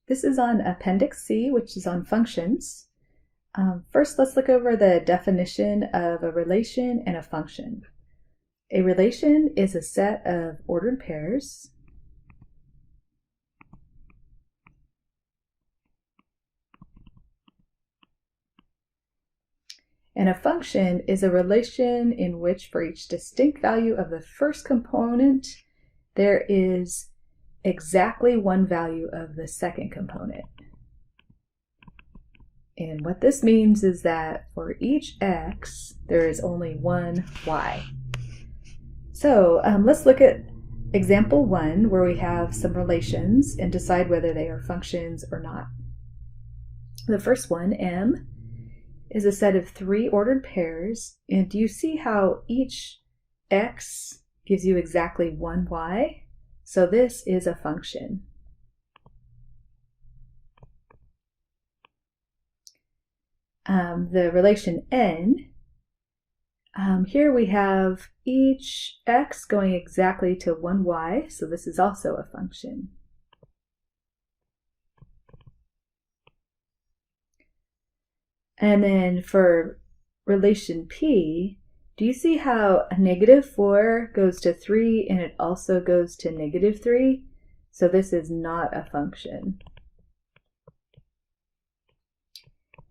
This is on Appendix C, which is on functions. First, let's look over the definition of a relation and a function. A relation is a set of ordered pairs and a function is a relation in which for each distinct value of the first component, there is exactly one value of the second component. And what this means is that for each x, there is only one y. So let's look at example 1, where we have some relations and decide whether they are functions or not. The first one, M, is a set of 3 ordered pairs, and do you see how each x gives you exactly one y? So this is a function. The relation N, here we have each x going exactly to one y, so this is also a function. And then for relation P, do you see how a -4 goes to 3 and it also goes to -3? So this is not a function.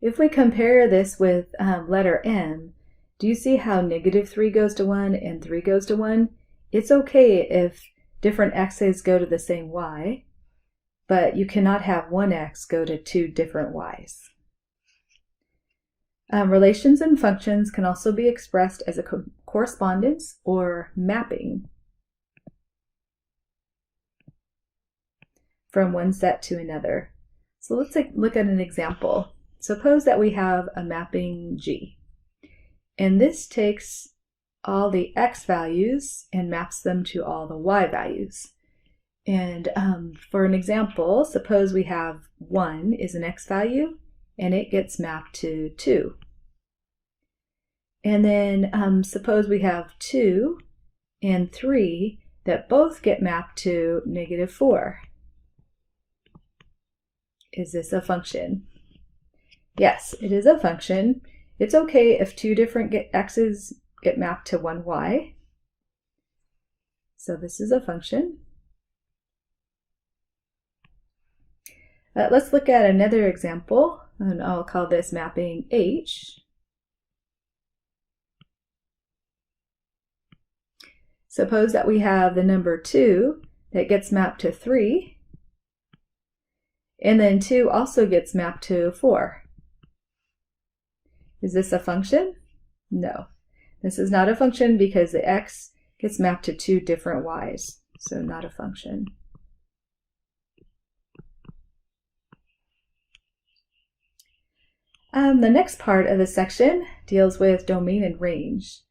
If we compare this with letter M, do you see how -3 goes to 1 and 3 goes to 1? It's okay if different x's go to the same y, but you cannot have one x go to 2 different y's. Relations and functions can also be expressed as a correspondence or mapping from one set to another. So let's look at an example. Suppose that we have a mapping G, and this takes all the x values and maps them to all the y values. And for an example, suppose we have 1 is an x value, and it gets mapped to 2. And then suppose we have 2 and 3 that both get mapped to -4. Is this a function? Yes, it is a function. It's okay if 2 different x's get mapped to one y. So this is a function. Let's look at another example, and I'll call this mapping H. Suppose that we have the number 2 that gets mapped to 3, and then 2 also gets mapped to 4. Is this a function? No. This is not a function because the x gets mapped to 2 different y's, so not a function. The next part of the section deals with domain and range.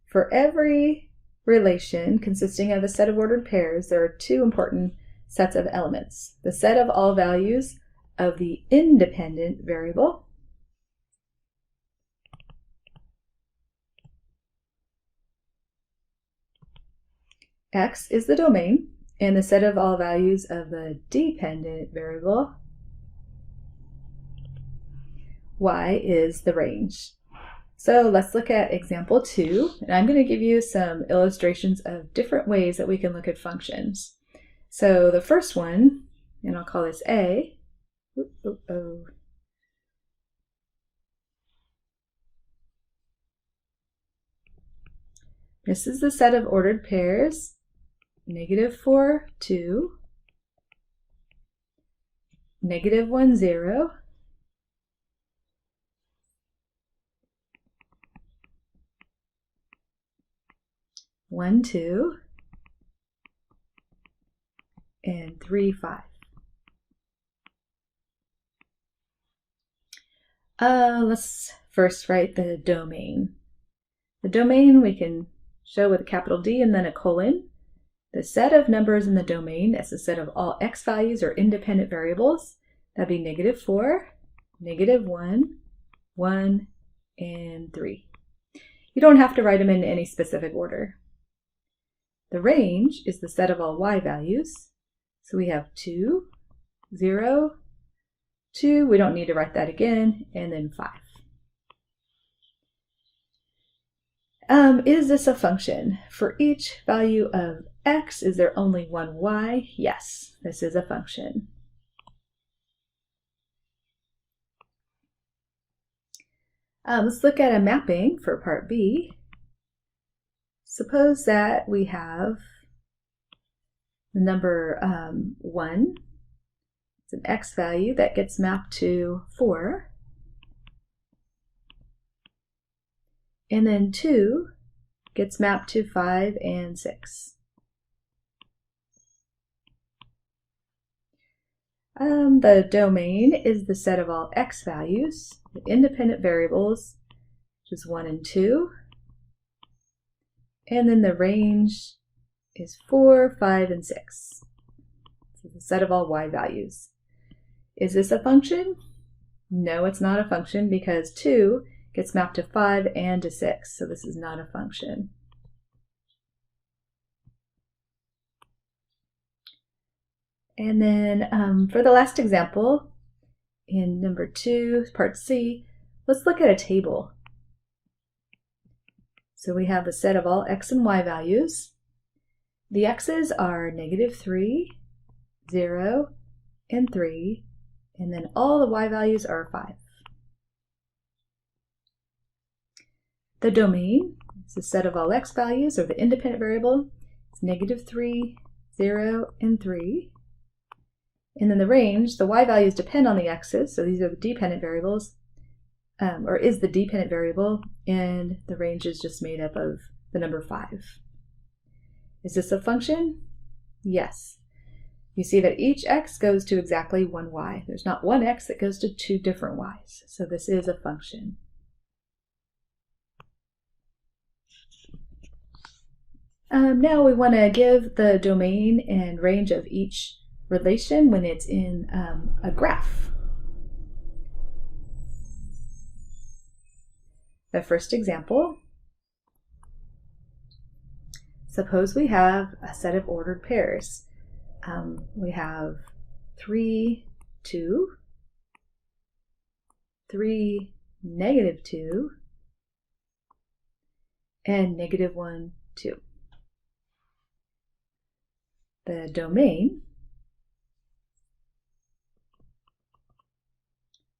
For every relation consisting of a set of ordered pairs, there are 2 important sets of elements. The set of all values of the independent variable, x is the domain, and the set of all values of the dependent variable, y is the range. So let's look at example 2, and I'm going to give you some illustrations of different ways that we can look at functions. So the first one, and I'll call this A. This is the set of ordered pairs, -4, 2, -1, 0, 1, 2, and 3, 5. Let's first write the domain. The domain we can show with a capital D and then a colon. The set of numbers in the domain is the set of all x values or independent variables. That'd be -4, -1, 1, and 3. You don't have to write them in any specific order. The range is the set of all y values. So we have 2, 0, 2, we don't need to write that again, and then 5. Is this a function? For each value of x, is there only one y? Yes, this is a function. Let's look at a mapping for part B. Suppose that we have the number 1. It's an x value that gets mapped to 4. And then 2 gets mapped to 5 and 6. The domain is the set of all x values, the independent variables, which is 1 and 2. And then the range is 4, 5, and 6. So the set of all y values. Is this a function? No, it's not a function because 2 gets mapped to 5 and to 6, so this is not a function. And then for the last example, in number 2, part C, let's look at a table. So we have the set of all x and y values. The x's are -3, 0, and 3, and then all the y values are 5. The domain is the set of all x values, or the independent variable. It's -3, 0, and 3. And then the range, the y values depend on the x's, so these are the dependent variables, or is the dependent variable, and the range is just made up of the number 5. Is this a function? Yes. You see that each x goes to exactly one y. There's not one x that goes to 2 different y's, so this is a function. Now we want to give the domain and range of each relation when it's in a graph. The first example, suppose we have a set of ordered pairs. We have 3, 2, 3, -2, and -1, 2. The domain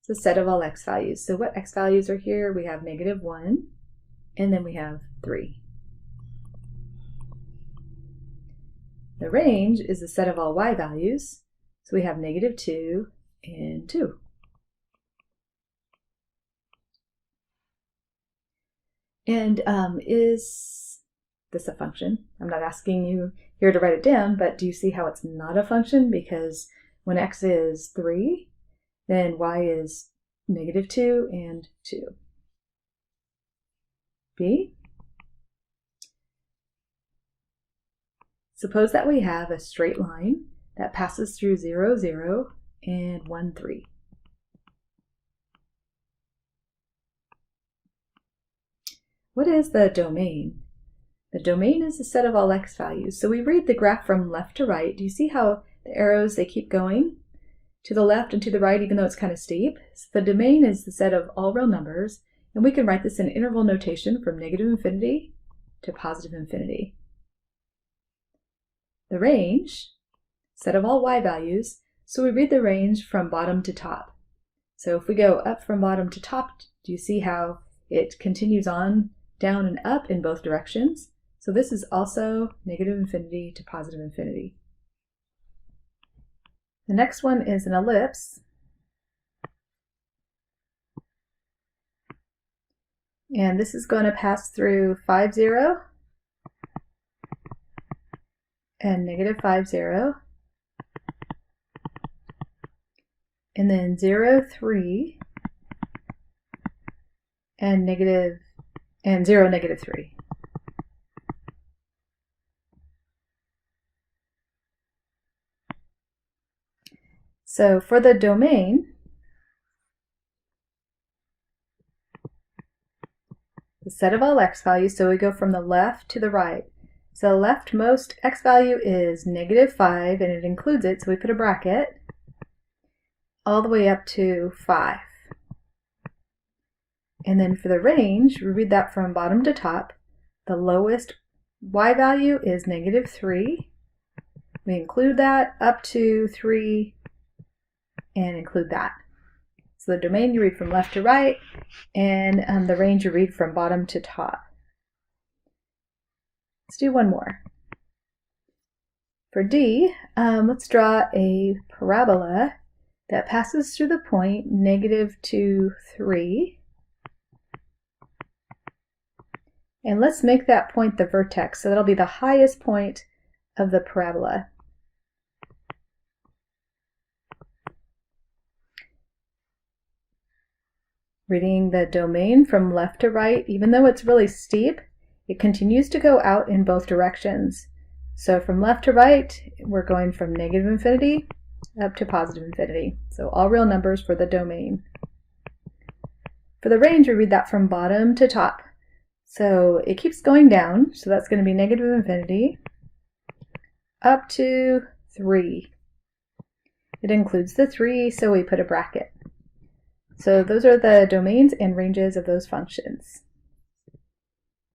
is the set of all x values. So what x values are here? We have -1, and then we have 3. The range is the set of all y values. So we have -2 and 2. And is this a function? I'm not asking you here to write it down, but do you see how it's not a function? Because when x is 3, then y is -2 and 2. B. Suppose that we have a straight line that passes through 0, 0, and 1, 3. What is the domain? The domain is the set of all x values. So we read the graph from left to right. Do you see how the arrows, they keep going to the left and to the right, even though it's kind of steep? So the domain is the set of all real numbers, and we can write this in interval notation from -infinity to +infinity. The range, set of all y values, so we read the range from bottom to top. So if we go up from bottom to top, do you see how it continues on down and up in both directions? So this is also -infinity to +infinity. The next one is an ellipse. And this is going to pass through 5, 0, and -5, 0, and then 0, 3, and 0, -3. So for the domain, the set of all x values, so we go from the left to the right. So leftmost x value is -5, and it includes it, so we put a bracket. all the way up to 5. And then for the range, we read that from bottom to top. The lowest y value is -3. We include that up to 3 and include that. So the domain you read from left to right, and the range you read from bottom to top. Let's do one more. For D, let's draw a parabola that passes through the point -2, 3. And let's make that point the vertex, so that'll be the highest point of the parabola. Reading the domain from left to right, even though it's really steep, it continues to go out in both directions. So from left to right, we're going from -infinity up to +infinity. So all real numbers for the domain. For the range, we read that from bottom to top. So it keeps going down, so that's going to be -infinity up to 3. It includes the 3, so we put a bracket. So those are the domains and ranges of those functions.